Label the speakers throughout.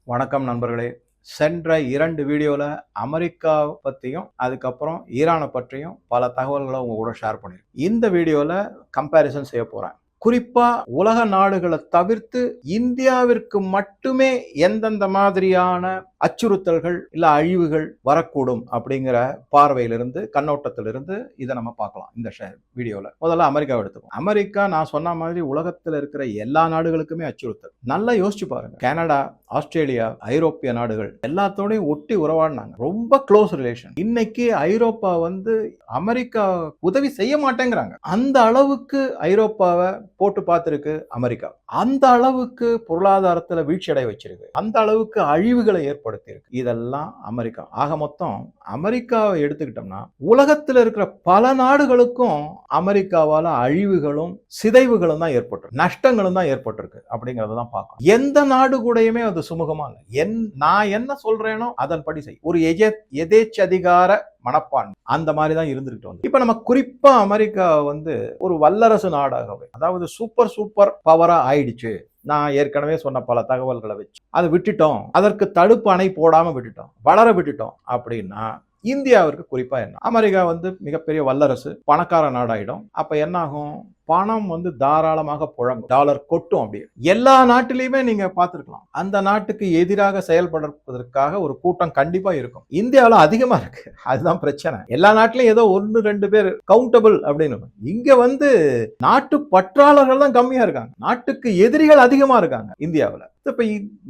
Speaker 1: வணக்கம் நண்பர்களே. சென்ற 2 வீடியோல அமெரிக்கா பத்தியும், அதுக்கப்புறம் ஈரான பற்றியும் பல தகவல்கள உங்க கூட ஷேர் பண்ணியிருக்கேன். இந்த வீடியோல கம்பேரிசன் செய்ய போறேன். குறிப்பா உலக நாடுகளை தவிர்த்து இந்தியாவிற்கு மட்டுமே எந்தெந்த மாதிரியான அச்சுறுத்தல்கள் இல்ல அழிவுகள் வரக்கூடும் அப்படிங்கிற பார்வையிலிருந்து கண்ணோட்டத்திலிருந்து இதை நம்ம பார்க்கலாம் இந்த வீடியோல. முதல்ல அமெரிக்காவை எடுத்துக்கோம். அமெரிக்கா நான் சொன்ன மாதிரி உலகத்தில் இருக்கிற எல்லா நாடுகளுக்குமே அச்சுறுத்தல். நல்லா யோசிச்சு பாருங்க. கனடா, ஆஸ்திரேலியா, ஐரோப்பிய நாடுகள் எல்லாத்தோடையும் ஒட்டி உறவாடினாங்க. ரொம்ப க்ளோஸ் ரிலேஷன். இன்னைக்கு ஐரோப்பா அமெரிக்கா உதவி செய்ய மாட்டேங்கிறாங்க. அந்த அளவுக்கு ஐரோப்பாவை போட்டு பார்த்திருக்கு அமெரிக்கா. அந்த அளவுக்கு பொருளாதாரத்துல வீழ்ச்சி அடைய வச்சிருக்கு. அந்த அளவுக்கு அழிவுகளை ஏற்படுத்தியிருக்கு. இதெல்லாம் அமெரிக்கா. ஆக மொத்தம் அமெரிக்காவை எடுத்துக்கிட்டோம்னா உலகத்தில் இருக்கிற பல நாடுகளுக்கும் அமெரிக்காவால அழிவுகளும் சிதைவுகளும் தான் ஏற்பட்டிருக்கு, நஷ்டங்களும் தான் ஏற்பட்டிருக்கு அப்படிங்கறத தான் பார்க்கணும். எந்த நாடு கூடயுமே அது சுமூகமா இல்லை. நான் என்ன சொல்றேனோ அதன்படி செய். ஒரு எதேச்சதிகார மனப்பான்மை அந்த மாதிரி தான் இருந்துகிட்டு வந்து. இப்ப நம்ம குறிப்பா அமெரிக்கா ஒரு வல்லரசு நாடாகவே, அதாவது சூப்பர் பவரா ஆயிடுச்சு. நான் ஏற்கனவே சொன்ன பல தகவல்களை வச்சு அதை விட்டுட்டோம், அதற்கு தடுப்பு அணை போடாம விட்டுட்டோம், வளர விட்டுட்டோம் அப்படின்னா இந்தியாவிற்கு குறிப்பா என்ன, அமெரிக்கா மிகப்பெரிய வல்லரசு, பணக்கார நாடாயிடும். அப்ப என்ன ஆகும்? பணம் தாராளமாக புழங்கும், டாலர் கொட்டும். அப்படியே எல்லா நாட்டிலையுமே நீங்க பார்த்திருக்கலாம். அந்த நாட்டுக்கு எதிராக செயல்படுவதற்காக ஒரு கூட்டம் கண்டிப்பா இருக்கும். இந்தியாவில் அதிகமா இருக்கு. அதுதான் பிரச்சனை. எல்லா நாட்டிலையும் ஏதோ 1-2 பேர் கவுண்டபிள் அப்படின்னு. இங்க நாட்டு பற்றாளர்கள் தான் கம்மியா இருக்காங்க, நாட்டுக்கு எதிரிகள் அதிகமா இருக்காங்க இந்தியாவில். இப்ப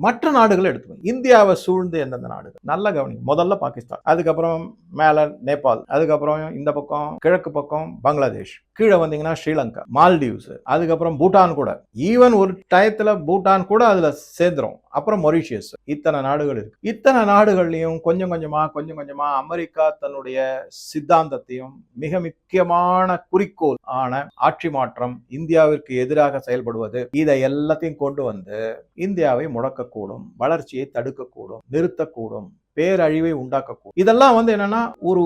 Speaker 1: மற்ற நாடுகளை எடுத்துக்கோங்க. இந்தியாவை சூழ்ந்து எந்தெந்த நாடுகள் நல்ல கவனி. முதல்ல பாகிஸ்தான், அதுக்கப்புறம் மேல நேபாள், அதுக்கப்புறம் இந்த பக்கம் கிழக்கு பக்கம் பங்களாதேஷ், கீழே வந்தீங்கன்னா ஸ்ரீலங்கா, மால்டீவ்ஸ், அதுக்கப்புறம் பூட்டான் கூட. ஈவன் ஒரு டயத்துல பூட்டான் கூட அதுல சேர்ந்துரும். அப்புறம் மொரிஷியஸ். இத்தனை நாடுகள் இருக்கு. இத்தனை நாடுகள்லயும் கொஞ்சம் கொஞ்சமா அமெரிக்கா தன்னுடைய சித்தாந்தத்தையும் மிக முக்கியமான குறிக்கோள் ஆன ஆட்சி மாற்றம், இந்தியாவிற்கு எதிராக செயல்படுவது, இதை எல்லாத்தையும் கொண்டு இந்தியாவை முடக்கக்கூடும், வளர்ச்சியை தடுக்கக்கூடும், நிறுத்தக்கூடும், பேரழிவை உண்டாக்கக்கூடும். இதெல்லாம் என்னன்னா ஒரு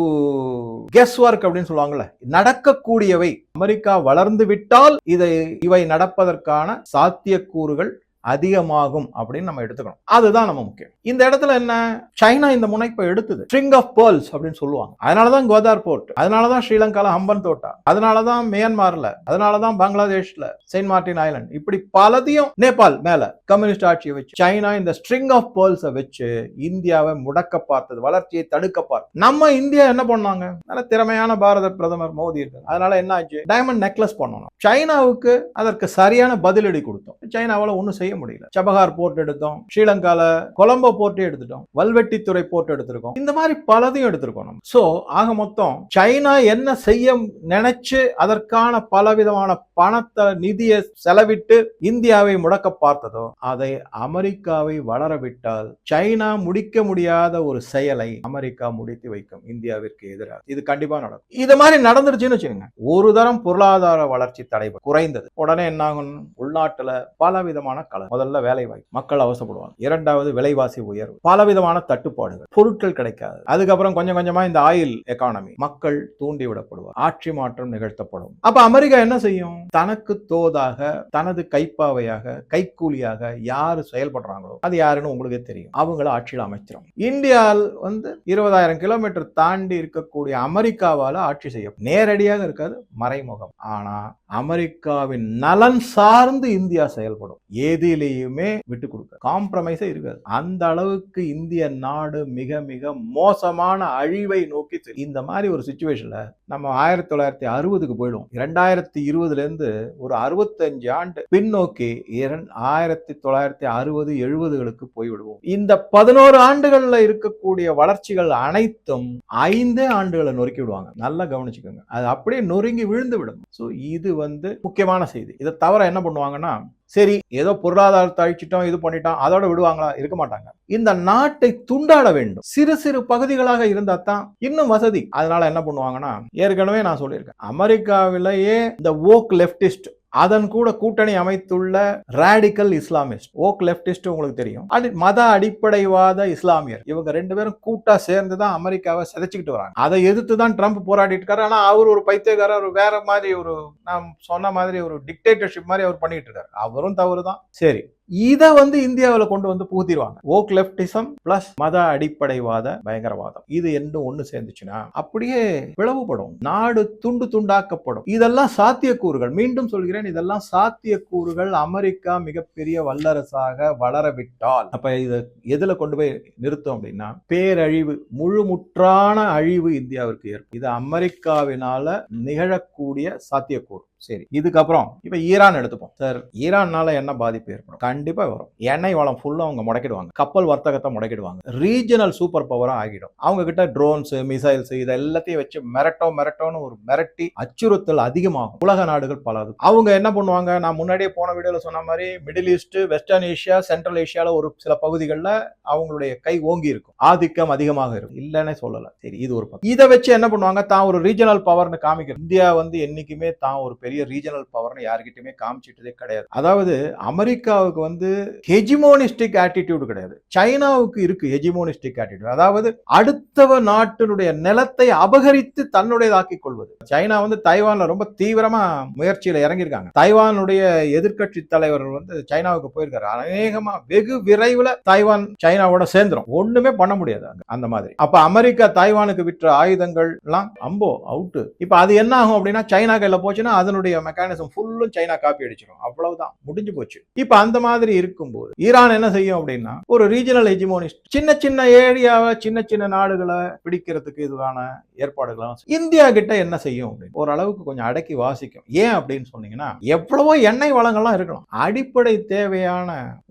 Speaker 1: கெஸ் ஒர்க் அப்படின்னு சொல்லுவாங்கல்ல, நடக்கக்கூடியவை. அமெரிக்கா வளர்ந்து விட்டால் இவை நடப்பதற்கான சாத்தியக்கூறுகள் அதிகமாகும் அப்படின்னு நம்ம எடுத்துக்கணும். அதுதான் நம்ம முக்கியம். இந்த இடத்துல என்ன, சைனா இந்த முனைப்பை எடுத்தது. ஸ்ட்ரிங் ஆஃப் பேர்ல்ஸ் அப்படின்னு சொல்லுவாங்க. அதனாலதான் கோதார் போர்ட், அதனாலதான் ஸ்ரீலங்கால ஹம்பன் தோட்டா, அதனாலதான் மியான்மர்ல, அதனாலதான் பங்களாதேஷ்ல செயின்ட் மார்டின் ஐலாண்ட், இப்படி பலதையும் நேபாள் மேல கம்யூனிஸ்ட் ஆட்சியை வச்சு சைனா இந்த ஸ்ட்ரிங் ஆஃப் பேர்ல்ஸை வச்சு இந்தியாவை முடக்க பார்த்தது, வளர்ச்சியை தடுக்க பார்த்தது. நம்ம இந்தியா என்ன பண்ணாங்க? நல்ல திறமையான பாரத பிரதமர் மோடி இருக்கு. அதனால என்ன ஆச்சு? டைமண்ட் நெக்லஸ் பண்ணணும். சைனாவுக்கு அதற்கு சரியான பதிலடி கொடுத்தோம். சைனாவால ஒன்னும் செய்ய முடியல. சபஹார் போர்ட் எடுத்தோம், ஸ்ரீலங்கால கொலம்போ போர்ட்டே எடுத்துட்டோம், வல்வெட்டித்துறை போர்ட் எடுத்திருக்கோம். இந்த மாதிரி பலதையும் எடுத்திருக்கோம். சோ ஆக மொத்தம் சைனா என்ன செய்ய நினைச்சு அதற்கான பலவிதமான பணத்தை, நிதியை செலவிட்டு இந்தியாவை முடக்க பார்த்ததோ அதை அமெரிக்காவை வளர விட்டால் சைனா முடிக்க முடியாத ஒரு செயலை அமெரிக்கா முடித்து வைக்கும் இந்தியாவிற்கு எதிராக. இது கண்டிப்பா நடக்கும். இது மாதிரி நடந்துருச்சுன்னு வச்சுக்கோங்க, ஒரு தரம் பொருளாதார வளர்ச்சி தடைபடும், குறைந்தது. உடனே என்ன ஆகும்? உள்நாட்டுல பலவிதமான முதல்ல வேலை வாய்ப்பு, மக்கள் அவசப்படுவாங்க. இரண்டாவது விலைவாசி உயர்வு, பலவிதமான தட்டுப்பாடுகள், பொருட்கள் கிடைக்காது. அதுக்கப்புறம் கொஞ்சம் கொஞ்சமா இந்த ஆயில் எக்கானமி, மக்கள் தூண்டி விடப்படுவார், ஆட்சி மாற்றம் நிகழ்த்தப்படும். அப்ப அமெரிக்கா என்ன செய்யும்? தனக்கு தோதாக, தனது கைப்பாவையாக, கைக்கூலியாக யாரு செயல்படுறாங்களோ அது யாருன்னு உங்களுக்கு தெரியும், அவங்கள ஆட்சியில் அமைச்சிரும். இந்தியாவில் 20,000 கிலோமீட்டர் தாண்டி இருக்கக்கூடிய அமெரிக்காவால ஆட்சி செய்யும். நேரடியாக இருக்காது, மறைமுகம். ஆனா அமெரிக்காவின் நலன் சார்ந்து இந்தியா செயல்படும். எதிலையுமே விட்டு கொடுக்க, காம்ப்ரமைஸே இருக்காது. அந்த அளவுக்கு இந்திய நாடு மிக மிக மோசமான அழிவை நோக்கி. இந்த மாதிரி ஒரு சிச்சுவேஷன்ல நம்ம 1960க்கு போயிடும். 2020ல இருந்து ஒரு 65 ஆண்டு பின்னோக்கி 1960, 70களுக்கு போய்விடுவோம். இந்த 11 ஆண்டுகள்ல இருக்கக்கூடிய வளர்ச்சிகள் அனைத்தும் 5 ஆண்டுகளை நொறுக்கி விடுவாங்க. நல்லா கவனிச்சுக்கோங்க, அது அப்படியே நொறுங்கி விழுந்து விடும். சோ இது முக்கியமான செய்தி. இதை தவிர என்ன பண்ணுவாங்கன்னா, சரி ஏதோ பொருளாதாரத்தை அழிச்சிட்டோம், இது பண்ணிட்டோம், அதோட விடுவாங்களா? இருக்க மாட்டாங்க. இந்த நாட்டை துண்டாட வேண்டும். சிறு சிறு பகுதிகளாக இருந்தா தான் இன்னும் வசதி. அதனால என்ன பண்ணுவாங்கன்னா, ஏற்கனவே நான் சொல்லியிருக்கேன், அமெரிக்காவிலேயே இந்த வோக் லெப்டிஸ்ட், அதன் கூட கூட்டணி அமைத்துள்ள ராடிக்கல் இஸ்லாமிஸ்ட், ஓக் லெப்டிஸ்ட் உங்களுக்கு தெரியும், மத அடிப்படைவாத இஸ்லாமியர், இவங்க 2 பேரும் கூட்டா சேர்ந்து தான் அமெரிக்காவை சிதைச்சுக்கிட்டு வராங்க. அதை எதிர்த்து தான் ட்ரம்ப் போராடிட்டு இருக்காரு. ஆனா அவர் ஒரு பைத்தியக்காரர், வேற மாதிரி நான் சொன்ன மாதிரி ஒரு டிக்டேட்டர்ஷிப் மாதிரி அவர் பண்ணிட்டு இருக்காரு. அவரும் தவறு தான். சரி, இதை வந்து இந்தியாவில் கொண்டு வந்து புகுத்திடுவாங்க. ஓக் லெப்டிசம் பிளஸ் மத அடிப்படைவாத பயங்கரவாதம் இது என்ன ஒண்ணு சேர்ந்துச்சுன்னா அப்படியே பிளவுபடும், நாடு துண்டு துண்டாக்கப்படும். இதெல்லாம் சாத்தியக்கூறுகள், மீண்டும் சொல்கிறேன், இதெல்லாம் சாத்தியக்கூறுகள். அமெரிக்கா மிகப்பெரிய வல்லரசாக வளரவிட்டால் அப்ப இதை எதுல கொண்டு போய் நிறுத்தும் அப்படின்னா பேரழிவு, முழுமுற்றான அழிவு இந்தியாவிற்கு ஏற்படும். இது அமெரிக்காவினால நிகழக்கூடிய சாத்தியக்கூறு. சரி, இதுக்கப்புறம் இப்ப ஈரான் எடுத்துப்போம் சார். ஈரான்னால என்ன பாதிப்பு ஏற்படும்? கண்டிப்பா வரும். எண்ணெய் வளம் ஃபுல்லா அவங்க முடக்கிடுவாங்க, கப்பல் வர்த்தகத்தை முடக்கிடுவாங்க, ரீஜனல் சூப்பர் பவரா ஆகிடும். அவங்க கிட்ட ட்ரோன்ஸ், மிசைல்ஸ் இது எல்லாத்தையும் வச்சு மிரட்டோன்னு ஒரு மிரட்டி அச்சுறுத்தல் அதிகமாகும். உலக நாடுகள் பல அவங்க என்ன பண்ணுவாங்க, நான் முன்னாடியே போன வீடியோல சொன்ன மாதிரி middle east, western Asia, central ஏஷியால ஒரு சில பகுதிகளில் அவங்களுடைய கை ஓங்கி இருக்கும், ஆதிக்கம் அதிகமாக இருக்கும், இல்லைன்னே சொல்லல. சரி, இது ஒரு பக்கம். இதை வச்சு என்ன பண்ணுவாங்க, தான் ஒரு ரீஜனல் பவர்னு காமிக்கிறது. இந்தியா வந்து என்னைக்குமே தான் ஒரு பெரிய ரீஜனல் பவர்னு யாருக்கிட்டயுமே காமிச்சிட்டதே கிடையாது. அதாவது அமெரிக்காவுக்கு வந்து ஹெஜிமோனிஸ்டிக் ஆட்டிடியூட் கிடையாது, சைனாவுக்கு இருக்கு ஹெஜிமோனிஸ்டிக் ஆட்டிடியூட். அதாவது அடுத்தவ நாட்டினுடைய நிலத்தை அபகரித்து தன்னுடையதாக்கிக் கொள்வது. சைனா வந்து தைவான்ல ரொம்ப தீவிரமா முயற்சியில இறங்கியிருக்காங்க. தைவானுடைய எதிர்கட்சி தலைவர் வந்து சைனாவுக்கு போயிருக்காரு. அநேகமா வெகு விரைவில் தைவான் சைனாவோட சேர்ந்துரும், ஒண்ணுமே பண்ண முடியாது அந்த மாதிரி. அப்ப அமெரிக்கா தைவானுக்கு விற்ற ஆயுதங்கள் எல்லாம் அம்போ அவுட். இப்ப அது என்ன ஆகும் அப்படின்னா சைனா கையில போச்சுன்னா அதனுடைய மெக்கானிசம் ஃபுல்லும் சைனா காப்பி அடிச்சிடும், அவ்வளவுதான், முடிஞ்சு போச்சு. இப்ப அந்த மாதிரி இருக்கும்போது ஈரான் என்ன செய்யும் அப்படின்னா ஒரு ரீஜனல் ஹெஜிமோனிஸ்ட், சின்ன சின்ன ஏரியாவை சின்ன சின்ன நாடுகளை பிடிக்கிறதுக்கு இதுவான ஏற்பாடுகள் இந்தியா கிட்ட என்ன செய்யும் அப்படின்னு ஓரளவுக்கு கொஞ்சம் அடக்கி வாசிக்கும். ஏன் அப்படின்னு சொன்னீங்கன்னா எவ்வளவோ எண்ணெய் வளங்கள்லாம் இருக்கலாம், அடிப்படை தேவையான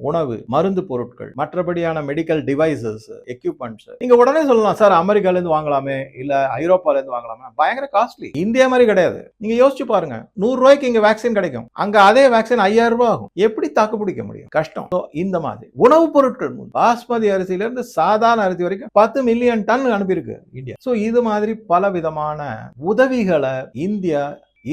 Speaker 1: உணவு, மருந்து பொருட்கள், மற்றபடியான மெடிக்கல் டிவைசஸ், எக்யூப்மெண்ட்ஸ் நீங்க உடனே சொல்லலாம் சார் அமெரிக்கால இருந்து வாங்கலாமே இல்ல ஐரோப்பால இருந்து வாங்கலாமே, பயங்கர காஸ்ட்லி. இந்தியா மாதிரி கிடையாது. நீங்க யோசிச்சு பாருங்க, 100 ரூபாய்க்கு இங்க வேக்சின் கிடைக்கும், அங்க அதே வேக்சின் 5000 ரூபாய் ஆகும். எப்படி தாக்கு பிடிக்க முடியும்? கஷ்டம். இந்த மாதிரி உணவுப் பொருட்கள் பாஸ்மதி அரிசியில இருந்து சாதாரண அரிசி வரைக்கும் 10 மில்லியன் டன் அனுப்பியிருக்கு இந்தியா. சோ இது மாதிரி பல விதமான உதவிகளை இந்தியா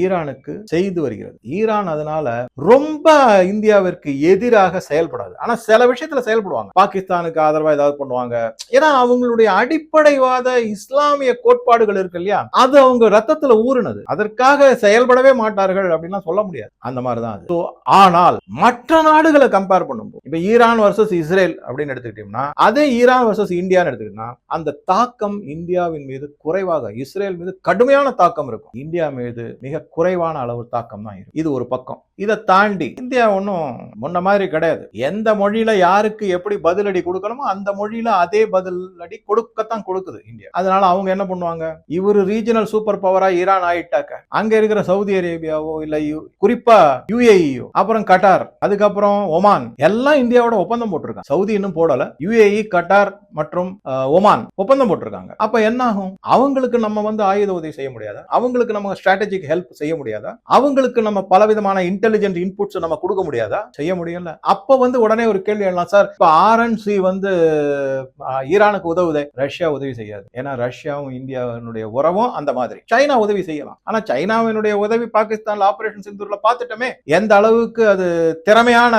Speaker 1: ஈரானுக்கு செய்து வருகிறது. ஈரான் அதனால ரொம்ப இந்தியாவிற்கு எதிராக செயல்படாது, ஆனா சில விஷயத்துல செயல்படுவாங்க. பாகிஸ்தானுக்கு ஆதரவா ஏதாவது பண்ணுவாங்க, ஏன்னா அவங்களுடைய அடிப்படைவாத இஸ்லாமிய கோட்பாடுகள் இருக்கு இல்லையா, அது அவங்க ரத்தத்துல ஊறுனது, அதற்காக செயல்படவே மாட்டார்கள் அப்படின்னா சொல்ல முடியாது. அந்த மாதிரிதான் அது. ஆனால் மற்ற நாடுகளை கம்பேர் பண்ணும்போது இப்ப ஈரான் வர்சஸ் இஸ்ரேல் அப்படின்னு எடுத்துக்கிட்டோம்னா அதே ஈரான் வர்சஸ் இந்தியான்னு எடுத்துக்கிட்டோம்னா அந்த தாக்கம் இந்தியாவின் மீது குறைவாக, இஸ்ரேல் மீது கடுமையான தாக்கம் இருக்கும், இந்தியா மீது மிக குறைவான அளவு தாக்கம் தான் இருக்கு. இது ஒரு பக்கம். இதை தாண்டி இந்தியா ஒன்றும் முன்ன மாதிரி கிடையாது. எந்த மொழியில யாருக்கு எப்படி பதிலடி கொடுக்கணுமோ அந்த மொழியில அதே பதிலடி கொடுக்கத்தான் கொடுக்குது இந்தியா. அதனால அவங்க என்ன பண்ணுவாங்க, இவரு ரீஜனல் சூப்பர் பவரா ஈரான் ஆயிட்டாக்க அங்க இருக்கிற சவுதி அரேபியாவோ இல்ல குறிப்பா யுஏஇயோ, அப்புறம் கட்டார், அதுக்கப்புறம் ஒமான் எல்லாம் இந்தியாவோட ஒப்பந்தம் போட்டிருக்காங்க. சவுதி இன்னும் போடல, யுஏஇ, கட்டார் மற்றும் ஒமான் ஒப்பந்தம் போட்டிருக்காங்க. அப்ப என்ன ஆகும், அவங்களுக்கு நம்ம வந்து ஆயுத உதவி செய்ய முடியாதா? அவங்களுக்கு நம்ம ஸ்ட்ராட்டஜிக் ஹெல்ப் செய்ய முடியாதா? அவங்களுக்கு நம்ம பலவிதமான இன்டெலிஜென்ட் இன்புட்ஸ் நம்ம கொடுக்க முடியாதா? செய்ய முடியல. அப்ப வந்து உடனே ஒரு கேள்வி எழலாம், சார் இப்ப ஆர்என்சி வந்து ஈரானுக்கு உதவுதே, ரஷ்யா உதவி செய்யாது. ஏன்னா ரஷ்யாவும் இந்தியாவினுடைய உறவும் அந்த மாதிரி. சைனா உதவி செய்யலாம், ஆனா சைனாவினுடைய உதவி பாகிஸ்தான்ல ஆபரேஷன் சிந்தூர்ல பார்த்துட்டோமே எந்த அளவுக்கு அது திறமையான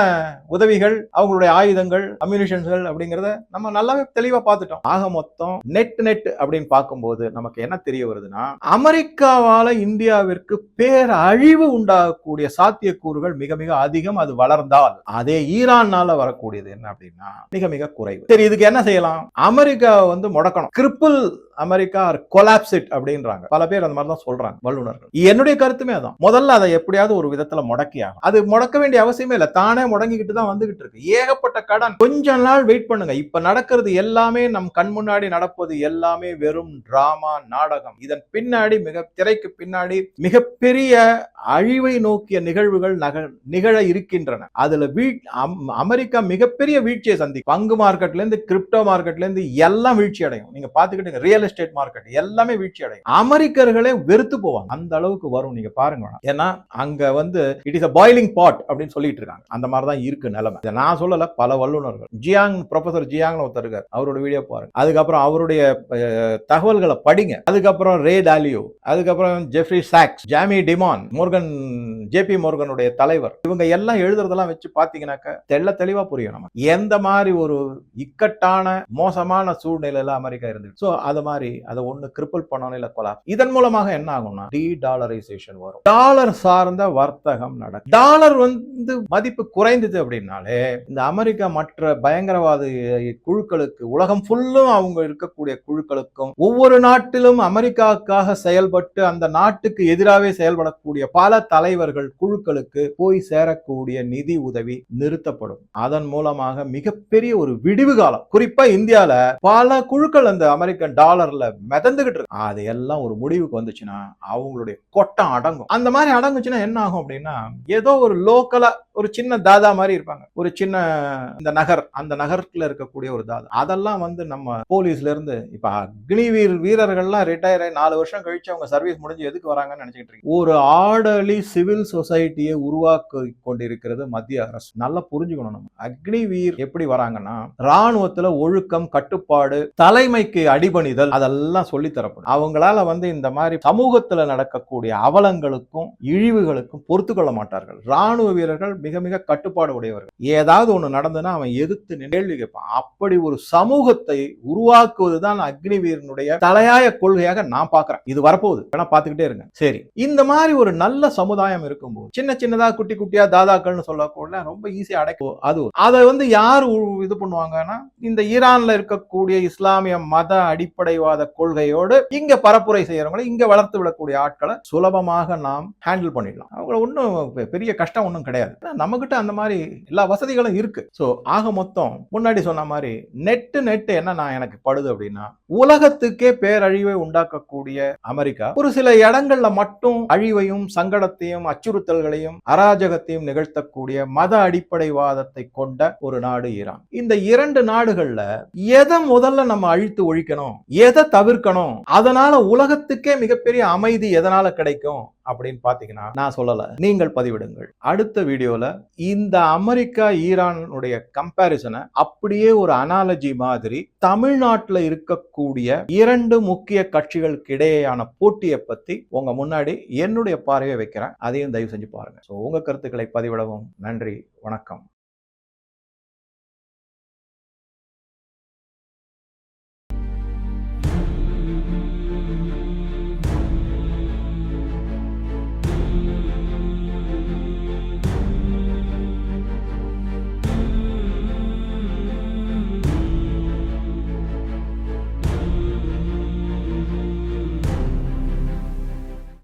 Speaker 1: உதவிகள், அவங்களுடைய ஆயுதங்கள், அம்யூனிஷன்கள் அப்படிங்கறத நம்ம நல்லாவே தெளிவா பார்த்துட்டோம். ஆக மொத்தம் நெட் அப்படின்னு பார்க்கும்போது நமக்கு என்ன தெரிய வருதுன்னா அமெரிக்காவால இந்தியாவிற்கு பேரழிவு உண்டாகக்கூடிய சாத்தியக்கூறுகள் மிக மிக அதிகம். அது வளர்ந்தால் அதே ஈரான்னால வரக்கூடியது என்ன அப்படின்னா மிக மிக குறைவு. சரி, இதுக்கு என்ன செய்யலாம்? அமெரிக்கா வந்து முடக்கணும், கிரிப்பிள் அமெரிக்கா கொலாப்ஸ் இட் அப்படின்றாங்க. பல பேர் அந்த மாதிரி தான் சொல்றாங்க வல்லுநர்கள். என்னுடைய கருத்துமே அதான். முதல்ல அதை எப்படியாவது ஒரு விதத்துல முடக்கி ஆகும். அது முடக்க வேண்டிய அவசியமே இல்லை, தானே முடங்கிக்கிட்டு தான் வந்துகிட்டு இருக்கு. ஏகப்பட்ட கடன். கொஞ்ச நாள் வெயிட் பண்ணுங்க. இப்ப நடக்கிறது எல்லாமே நம் கண் முன்னாடி நடப்பது எல்லாமே வெறும் டிராமா, நாடகம். இதன் பின்னாடி திரைக்கு பின்னாடி மிகப்பெரிய அழிவை நோக்கிய நிகழ்வுகள் நிகழ இருக்கின்றன. அதுல அமெரிக்கா மிகப்பெரிய வீழ்ச்சியை சந்திக்கும். பங்கு மார்க்கெட்ல இருந்து கிரிப்டோ மார்க்கெட்ல இருந்து எல்லாம் வீழ்ச்சி அடையும். நீங்க பாத்துக்கிட்டு ரியல் எஸ்டேட் மார்க்கெட் எல்லாமே வீழ்ச்சி அடையும். அமெரிக்கர்களே வெறுத்து போவாங்க, அந்த அளவுக்கு வரும். நீங்க பாருங்க, ஏன்னா அங்க வந்து இட் இஸ் a பாயிலிங் பாட் அப்படின்னு சொல்லிட்டு இருக்காங்க. அந்த மாதிரி தான் இருக்கு நிலைமை. இதை நான் சொல்லல, பல வல்லுநர்கள். ப்ரொஃபசர் ஜியாங் ஒருத்தர் இருக்கார், அவரோட வீடியோ பாருங்க. அதுக்கப்புறம் அவருடைய தகவல்களை படிங்க. அதுக்கப்புறம் ரே டாலியோ, அதுக்கப்புறம் ஜெஃப்ரி சாக்ஸ், ஜாமி டிமான், மோர்கன் JP மோர்கனுடைய தலைவர், இவங்க எல்லாம் எழுதுறதெல்லாம் வச்சு பாத்தீங்கன்னாக்க தெளிவா புரியும் நம்ம எந்த மாதிரி ஒரு இக்கட்டான மோசமான சூழ்நிலையில அமெரிக்கா இருந்துச்சு. சோ அது மாதிரி அதை ஒண்ணு கிரிப்பிள் பண்ணணும், இல்ல கொலாப்ஸ். இதன் மூலமாக என்ன ஆகும்னா டாலரைசேஷன் வரும். டாலர் சார்ந்த வர்த்தகம் நடக்கும். டாலர் மதிப்பு குறைந்தது அப்படின்னாலே இந்த அமெரிக்கா மற்ற பயங்கரவாத குழுக்களுக்கு, உலகம் ஃபுல்லும் அவங்க இருக்கக்கூடிய குழுக்களுக்கும், ஒவ்வொரு நாட்டிலும் அமெரிக்காவுக்காக செயல்பட்டு அந்த நாட்டுக்கு எதிராகவே செயல்படக்கூடிய பல தலைவர்கள் குழுக்களுக்கு போய் சேரக்கூடிய நிதி உதவி நிறுத்தப்படும். அதன் மூலமாக மிகப்பெரிய ஒரு விடிவு காலம். குறிப்பா இந்தியால பல குழுக்கள் அந்த அமெரிக்கன் டாலர்ல மிதந்துகிட்டு இருக்கு. அது எல்லாம் ஒரு முடிவுக்கு வந்துச்சுன்னா அவங்களுடைய கொட்டம் அடங்கும். அந்த மாதிரி அடங்குச்சுன்னா என்ன ஆகும் அப்படின்னா, ஏதோ ஒரு லோக்கலா ஒரு சின்ன தாதா மாதிரி இருப்பாங்க, ஒரு சின்ன இந்த நகர், அந்த நகரத்துல இருக்கக்கூடிய ஒரு தாதா, அதெல்லாம் நம்ம போலீஸ்ல இருந்து இப்ப அக்னி வீரர்கள்லாம் ரிட்டையர் ஆகி 4 வருஷம் கழிச்சு அவங்க சர்வீஸ் முடிஞ்சு எதுக்கு வராங்கன்னு நினைச்சிட்டு இருக்கு. ஒரு ஆர்டர்லி சிவில் சொசைட்டியை உருவாக்கி கொண்டிருக்கிறது மத்திய அரசு. நல்லா புரிஞ்சுக்கணும். நம்ம அக்னி வீர் எப்படி வராங்கன்னா, ராணுவத்துல ஒழுக்கம், கட்டுப்பாடு, தலைமைக்கு அடிபணிதல், அதெல்லாம் சொல்லி தரப்படும். அவங்களால இந்த மாதிரி சமூகத்துல நடக்கக்கூடிய அவலங்களுக்கும் இழிவுகளுக்கும் பொறுத்து கொள்ள மாட்டார்கள். ராணுவ வீரர்கள் மிக மிக கட்டுப்பாடு உடையவர்கள். ஏதாவது ஒண்ணு நடந்ததுன்னா அவன் எதிர்த்து கேள்வி கேட்பான். அப்படி ஒரு சமூகத்தை உருவாக்குவதுதான் அக்னிவீரனுடைய தலையாய கொள்கையாக நான் பார்க்கிறேன். இது வரப்போகுது, வேணா பார்த்துக்கிட்டே இருங்க. சரி, இந்த மாதிரி ஒரு நல்ல சமுதாயம் இருக்கும்போது சின்ன சின்னதா குட்டி குட்டியா தாதாக்கள்னு சொல்லக்கூட ரொம்ப ஈஸியா அடைக்கும். அதை யார் இது பண்ணுவாங்கன்னா, இந்த ஈரான்ல இருக்கக்கூடிய இஸ்லாமிய மத அடிப்படைவாத கொள்கையோடு இங்க பரப்புரை செய்யறவங்களை, இங்க வளர்த்து விடக்கூடிய ஆட்களை சுலபமாக நாம் ஹேண்டில் பண்ணிடலாம். அவங்கள ஒன்றும் பெரிய கஷ்டம் ஒன்றும் கிடையாது. நம்மகிட்ட அந்த மாதிரி எல்லா வசதிகளும் இருக்கு. சோ ஆக மொத்தம் முன்னாடி சொன்ன மாதிரி நெட்டு என்ன எனக்கு படுது அப்படின்னா, உலகத்துக்கே பேரழிவை உண்டாக்கக்கூடிய அமெரிக்கா ஒரு சில இடங்கள்ல மட்டும் அழிவையும் சங்கடத்தையும் அச்சுறுத்தல்களையும் அராஜகத்தையும் நிகழ்த்தக்கூடிய மத அடிப்படைவாதத்தை கொண்ட ஒரு நாடு ஈரான். இந்த 2 நாடுகள்ல எதை முதல்ல நம்ம அழித்து ஒழிக்கணும், எதை தவிர்க்கணும், அதனால உலகத்துக்கே மிகப்பெரிய அமைதி எதனால கிடைக்கும் அப்படின்னு பாத்தீங்கன்னா, நான் சொல்லல, நீங்கள் பதிவிடுங்கள். அடுத்த வீடியோல இந்த அமெரிக்கா ஈரானுடைய கம்பேரிசனை அப்படியே ஒரு அனாலஜி மாதிரி தமிழ்நாட்டில் இருக்கக்கூடிய 2 முக்கிய கட்சிகளுக்கு இடையேயான போட்டியை பத்தி உங்க முன்னாடி என்னுடைய பார்வையை வைக்கிறேன். அதையும் தயவு செஞ்சு பாருங்க. உங்க கருத்துக்களை பதிவிடவும். நன்றி, வணக்கம்.